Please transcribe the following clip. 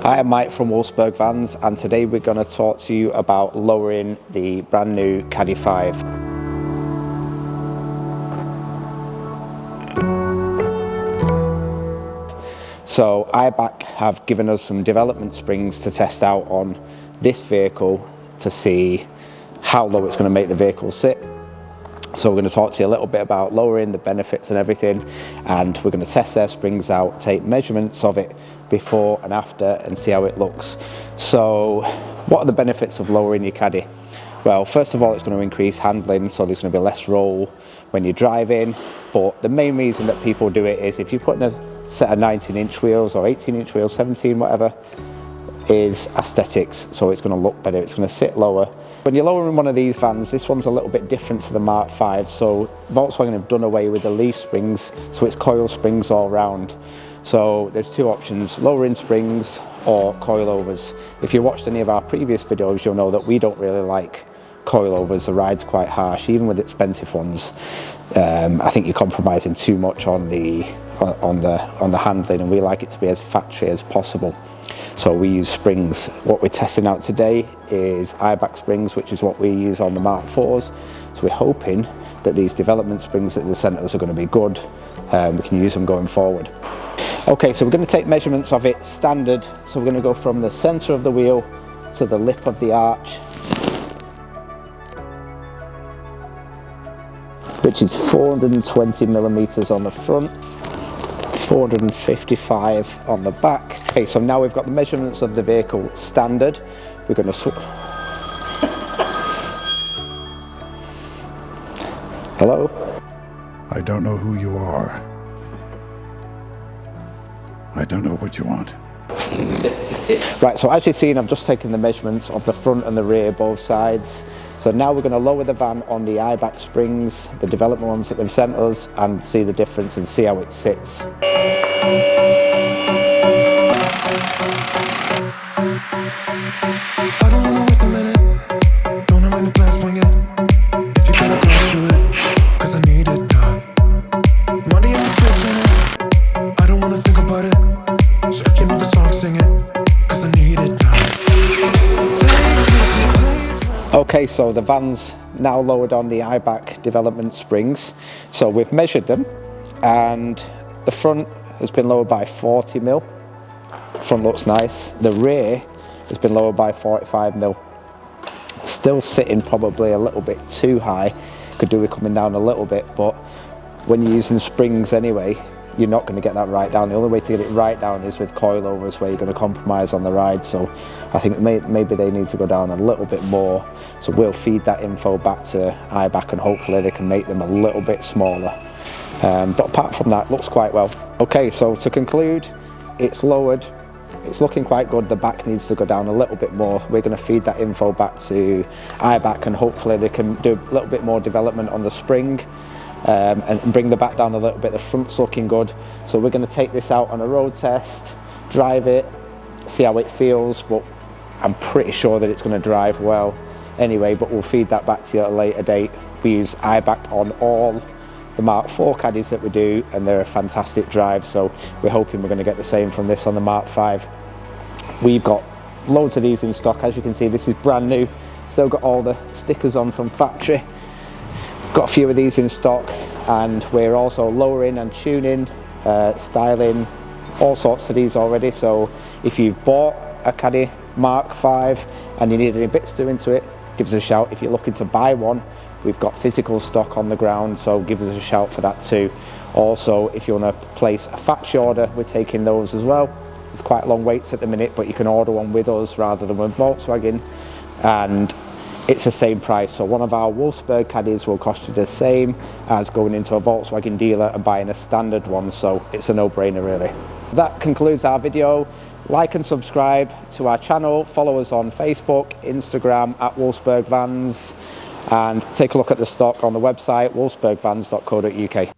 Hi, I'm Mike from Wolfsburg Vans, and today we're going to talk to you about lowering the brand new Caddy 5. So Eibach have given us some development springs to test out on this vehicle to see how low it's going to make the vehicle sit. So we're going to talk to you a little bit about lowering, the benefits and everything, and we're going to test their springs out, take measurements of it before and after and see how it looks. So what are the benefits of lowering your Caddy? Well, first of all, it's going to increase handling, so there's going to be less roll when you're driving, but the main reason that people do it is if you put in a set of 19-inch wheels or 18-inch wheels, 17, whatever, is aesthetics, so it's going to look better, it's going to sit lower. When you're lowering one of these vans, this one's a little bit different to the Mark 5, so Volkswagen have done away with the leaf springs, so it's coil springs all round. So there's two options, lowering springs or coilovers. If you watched any of our previous videos, you'll know that we don't really like coilovers. The ride's quite harsh, even with expensive ones. I think you're compromising too much on the handling, and we like it to be as factory as possible. So we use springs. What we're testing out today is Eibach springs, which is what we use on the Mark 4s. So we're hoping that these development springs that they sent us are going to be good. We can use them going forward. Okay, so we're going to take measurements of it standard. So we're going to go from the center of the wheel to the lip of the arch, which is 420 millimeters on the front, 455 on the back. Okay, so now we've got the measurements of the vehicle standard. We're going to Hello? I don't know who you are. I don't know what you want. Right, so as you've seen, I've just taken the measurements of the front and the rear, both sides. So now we're going to lower the van on the Eibach springs, the development ones that they've sent us, and see the difference and see how it sits. I don't wanna waste a minute. Don't have any plans, bring it. If you got a glass, fill it. Cause I need it done. Monday is a bitch in it. I don't wanna think about it. So if you know the song, sing it. Cause I need it done. Okay, so the van's now lowered on the Eibach development springs. So we've measured them, and the front has been lowered by 40 mil. Front looks nice. The rear has been lowered by 45 mil. Still sitting probably a little bit too high. Could do with coming down a little bit, but when you're using springs anyway, you're not going to get that right down. The only way to get it right down is with coilovers, where you're going to compromise on the ride. So I think maybe they need to go down a little bit more. So we'll feed that info back to Eibach, and hopefully they can make them a little bit smaller. But apart from that, looks quite well. Okay, so to conclude, it's lowered. It's looking quite good. The back needs to go down a little bit more. We're going to feed that info back to Eibach, and hopefully they can do a little bit more development on the spring. And bring the back down a little bit. The front's looking good, so we're going to take this out on a road test, drive it, see how it feels, but I'm pretty sure that it's going to drive well anyway, but we'll feed that back to you at a later date. We use Eibach on all the Mark 4 Caddies that we do, and they're a fantastic drive, so we're hoping we're going to get the same from this on the Mark 5. We've got loads of these in stock. As you can see, this is brand new, still got all the stickers on from factory. Got a few of these in stock, and we're also lowering and tuning, styling, all sorts of these already. So if you've bought a Caddy Mark 5 and you need any bits doing to it, give us a shout. If you're looking to buy one, we've got physical stock on the ground, so give us a shout for that too. Also, if you want to place a factory order, we're taking those as well. There's quite long waits at the minute, but you can order one with us rather than with Volkswagen, and it's the same price. So one of our Wolfsburg Caddies will cost you the same as going into a Volkswagen dealer and buying a standard one, so it's a no-brainer really. That concludes our video. Like and subscribe to our channel, follow us on Facebook, Instagram at Wolfsburg Vans, and take a look at the stock on the website wolfsburgvans.co.uk.